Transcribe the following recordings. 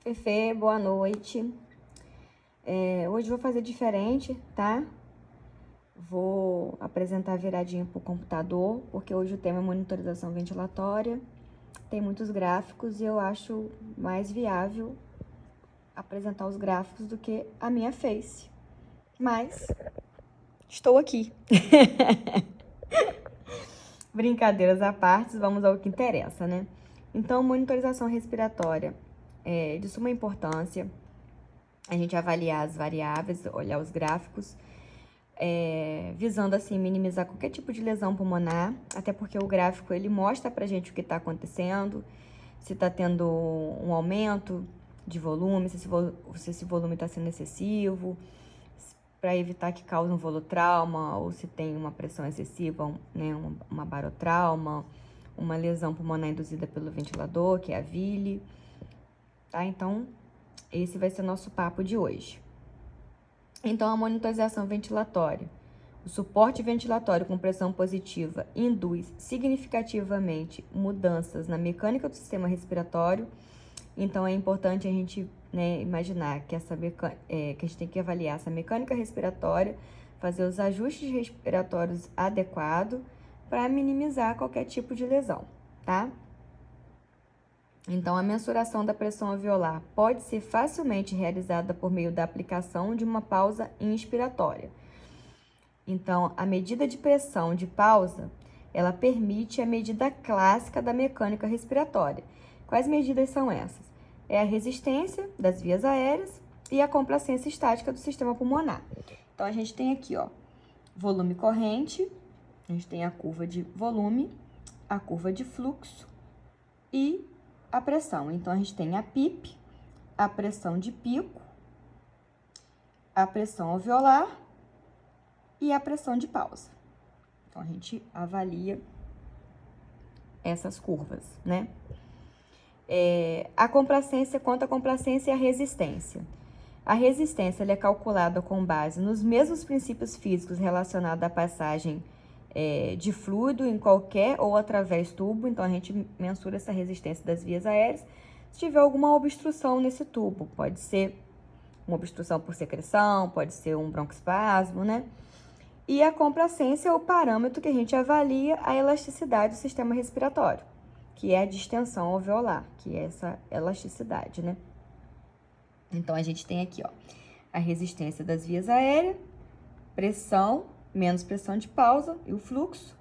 Fefe, boa noite. Hoje eu vou fazer diferente, tá? Vou apresentar viradinho pro computador, porque hoje o tema é monitorização ventilatória. Tem muitos gráficos e eu acho mais viável apresentar os gráficos do que a minha face. Mas estou aqui. Brincadeiras à parte, vamos ao que interessa, né? Então, monitorização respiratória é de suma importância. A gente avaliar as variáveis, olhar os gráficos, visando assim minimizar qualquer tipo de lesão pulmonar, até porque o gráfico ele mostra pra gente o que está acontecendo, se está tendo um aumento de volume, se esse volume está sendo excessivo, para evitar que cause um volutrauma, ou se tem uma pressão excessiva, né, uma barotrauma, uma lesão pulmonar induzida pelo ventilador, que é a VILI, tá? Então, esse vai ser o nosso papo de hoje. Então, a monitorização ventilatória. O suporte ventilatório com pressão positiva induz significativamente mudanças na mecânica do sistema respiratório. Então, é importante a gente, né, imaginar que, que a gente tem que avaliar essa mecânica respiratória, fazer os ajustes respiratórios adequados para minimizar qualquer tipo de lesão, tá? Então, a mensuração da pressão alveolar pode ser facilmente realizada por meio da aplicação de uma pausa inspiratória. Então, a medida de pressão de pausa, ela permite a medida clássica da mecânica respiratória. Quais medidas são essas? É a resistência das vias aéreas e a complacência estática do sistema pulmonar. Então, a gente tem aqui, ó, volume corrente, a gente tem a curva de volume, a curva de fluxo e a pressão. Então, a gente tem a PIP, a pressão de pico, a pressão alveolar e a pressão de pausa. Então, a gente avalia essas curvas, né? A complacência, quanto à complacência e a resistência. A resistência ela é calculada com base nos mesmos princípios físicos relacionados à passagem de fluido em qualquer ou através tubo. Então, a gente mensura essa resistência das vias aéreas se tiver alguma obstrução nesse tubo. Pode ser uma obstrução por secreção, pode ser um broncoespasmo, né? E a complacência é o parâmetro que a gente avalia a elasticidade do sistema respiratório, que é a distensão alveolar, que é essa elasticidade, né? Então, a gente tem aqui, ó, a resistência das vias aéreas, pressão, menos pressão de pausa e o fluxo,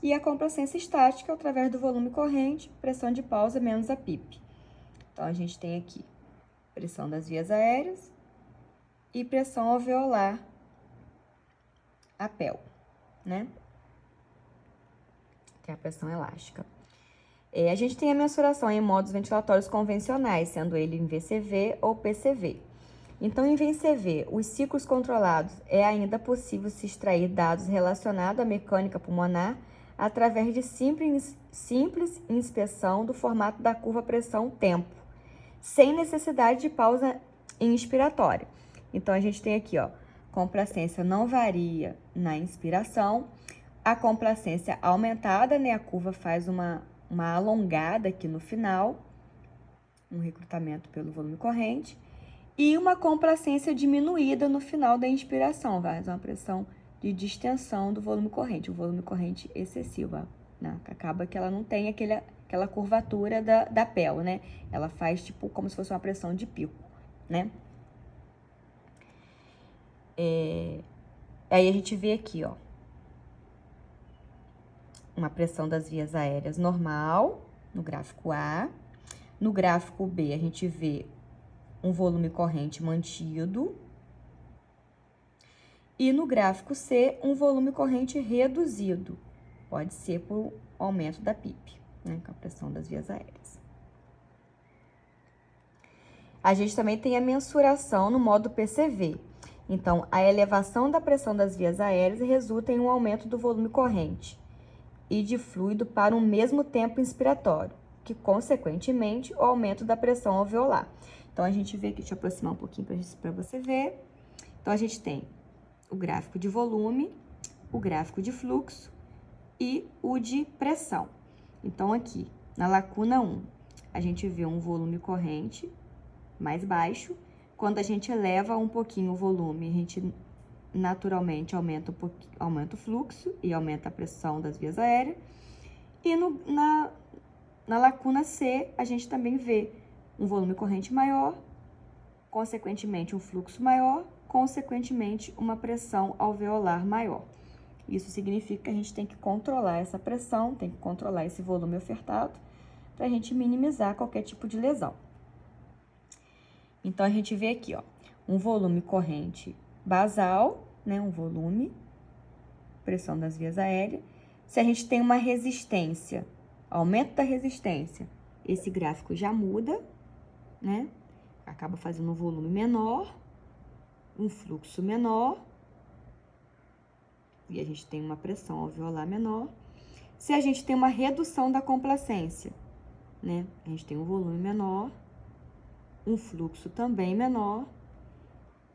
e a complacência estática através do volume corrente, pressão de pausa menos a PIP. Então, a gente tem aqui pressão das vias aéreas e pressão alveolar, a PEL, né? Que é a pressão elástica. A gente tem a mensuração em modos ventilatórios convencionais, sendo ele em VCV ou PCV. Então, em VCV, os ciclos controlados, é ainda possível se extrair dados relacionados à mecânica pulmonar através de simples inspeção do formato da curva pressão-tempo, sem necessidade de pausa inspiratória. Então, a gente tem aqui, ó, complacência não varia na inspiração, a complacência aumentada, né? A curva faz uma alongada aqui no final, um recrutamento pelo volume corrente, e uma complacência diminuída no final da inspiração, vai uma pressão de distensão do volume corrente, o volume corrente excessiva, né? Acaba que ela não tem aquela curvatura da PEL, né? Ela faz tipo como se fosse uma pressão de pico, né? Aí a gente vê aqui, ó, uma pressão das vias aéreas normal, no gráfico A. No gráfico B, a gente vê um volume corrente mantido. E no gráfico C, um volume corrente reduzido. Pode ser por aumento da PIP, né, com a pressão das vias aéreas. A gente também tem a mensuração no modo PCV. Então, a elevação da pressão das vias aéreas resulta em um aumento do volume corrente e de fluido para um mesmo tempo inspiratório, que, consequentemente, o aumento da pressão alveolar. Então, a gente vê aqui, deixa eu aproximar um pouquinho para você ver. Então, a gente tem o gráfico de volume, o gráfico de fluxo e o de pressão. Então, aqui, na lacuna 1, a gente vê um volume corrente mais baixo. Quando a gente eleva um pouquinho o volume, a gente naturalmente aumenta o fluxo e aumenta a pressão das vias aéreas. E na lacuna C, a gente também vê um volume corrente maior, consequentemente um fluxo maior, consequentemente uma pressão alveolar maior. Isso significa que a gente tem que controlar essa pressão, tem que controlar esse volume ofertado, para a gente minimizar qualquer tipo de lesão. Então, a gente vê aqui, ó, um volume corrente basal, né, um volume, pressão das vias aéreas. Se a gente tem uma resistência, aumento da resistência, esse gráfico já muda, né? Acaba fazendo um volume menor, um fluxo menor, e a gente tem uma pressão alveolar menor. Se a gente tem uma redução da complacência, né? A gente tem um volume menor, um fluxo também menor,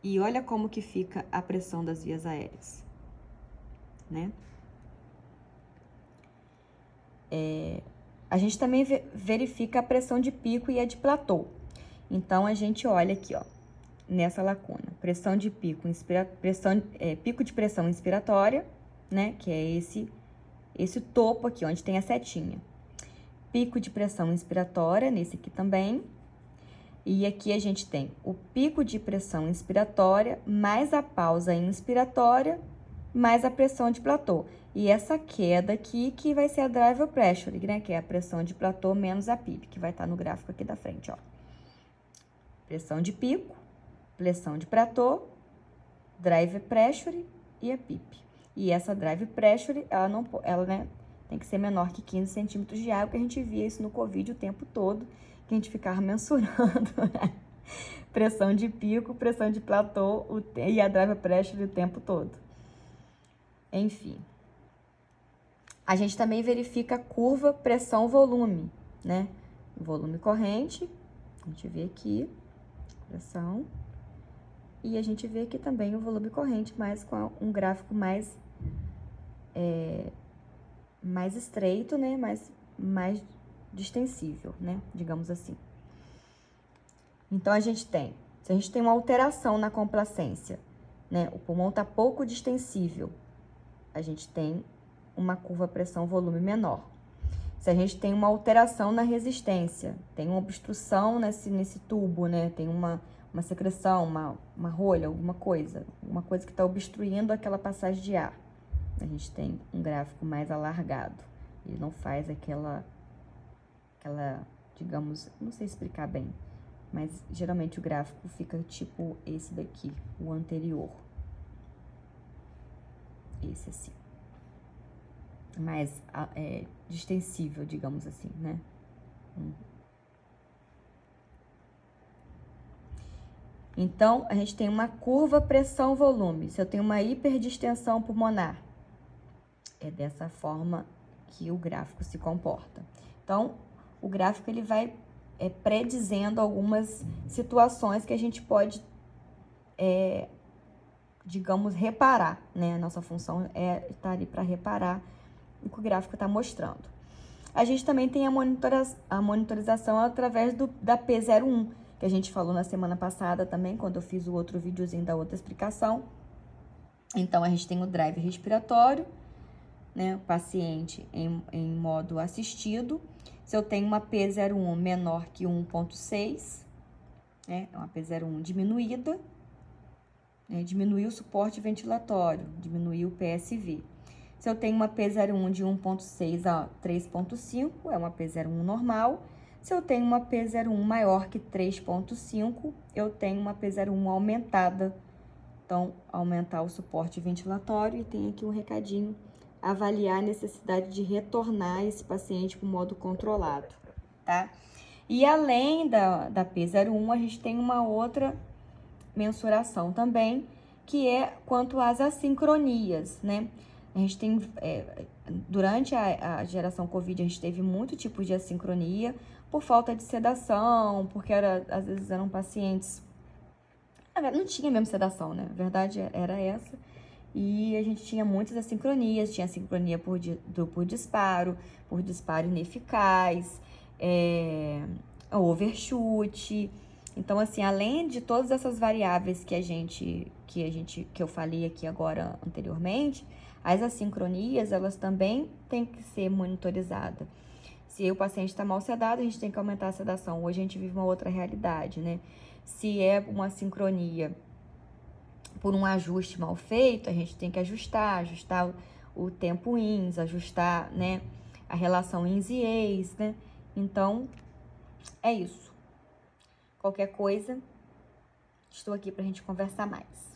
e olha como que fica a pressão das vias aéreas, né? A gente também verifica a pressão de pico e a de platô. Então, a gente olha aqui, ó, nessa lacuna, pressão de pico, pico de pressão inspiratória, né, que é esse topo aqui, onde tem a setinha. Pico de pressão inspiratória, nesse aqui também. E aqui a gente tem o pico de pressão inspiratória, mais a pausa inspiratória, mais a pressão de platô. E essa queda aqui que vai ser a drive pressure, né, que é a pressão de platô menos a PIP, que vai estar no gráfico aqui da frente, ó. Pressão de pico, pressão de platô, drive pressure e a PIP. E essa drive pressure, ela né, tem que ser menor que 15 centímetros de água, que a gente via isso no Covid o tempo todo, que a gente ficava mensurando, né? Pressão de pico, pressão de platô e a drive pressure o tempo todo. Enfim. A gente também verifica a curva pressão-volume, né? Volume corrente, a gente vê aqui, pressão. E a gente vê aqui também o volume corrente, mas com um gráfico mais estreito, né? Mais distensível, né? Digamos assim. Então, se a gente tem uma alteração na complacência, né? O pulmão tá pouco distensível, a gente tem uma curva pressão-volume menor. Se a gente tem uma alteração na resistência, tem uma obstrução nesse tubo, né? Tem uma secreção, uma rolha, alguma coisa que está obstruindo aquela passagem de ar. A gente tem um gráfico mais alargado. Ele não faz aquela, digamos, não sei explicar bem, mas geralmente o gráfico fica tipo esse daqui, o anterior. Esse assim. Mais distensível, digamos assim, né? Então, a gente tem uma curva pressão-volume. Se eu tenho uma hiperdistensão pulmonar, é dessa forma que o gráfico se comporta. Então, o gráfico ele vai predizendo algumas situações que a gente pode, digamos, reparar, né? A nossa função é estar ali para reparar o que o gráfico está mostrando. A gente também tem a monitorização através da P01, que a gente falou na semana passada também, quando eu fiz o outro videozinho da outra explicação. Então, a gente tem o drive respiratório, né, o paciente em modo assistido. Se eu tenho uma P01 menor que 1,6, né, uma P01 diminuída, né, diminuir o suporte ventilatório, diminuir o PSV. Se eu tenho uma P01 de 1,6 a 3,5, é uma P01 normal. Se eu tenho uma P01 maior que 3,5, eu tenho uma P01 aumentada. Então, aumentar o suporte ventilatório. E tem aqui um recadinho, avaliar a necessidade de retornar esse paciente para o modo controlado, tá? E além da P01, a gente tem uma outra mensuração também, que é quanto às assincronias, né? A gente tem, durante a geração Covid, a gente teve muito tipo de assincronia, por falta de sedação, porque às vezes eram pacientes... Não tinha mesmo sedação, né? A verdade era essa. E a gente tinha muitas assincronias, tinha assincronia por disparo ineficaz, overshoot. Então, assim, além de todas essas variáveis que eu falei aqui agora anteriormente, as assincronias, elas também têm que ser monitorizadas. Se o paciente está mal sedado, a gente tem que aumentar a sedação. Hoje a gente vive uma outra realidade, né? Se é uma sincronia por um ajuste mal feito, a gente tem que ajustar o tempo ins, ajustar, né, a relação ins e eis, né? Então, é isso. Qualquer coisa, estou aqui para a gente conversar mais.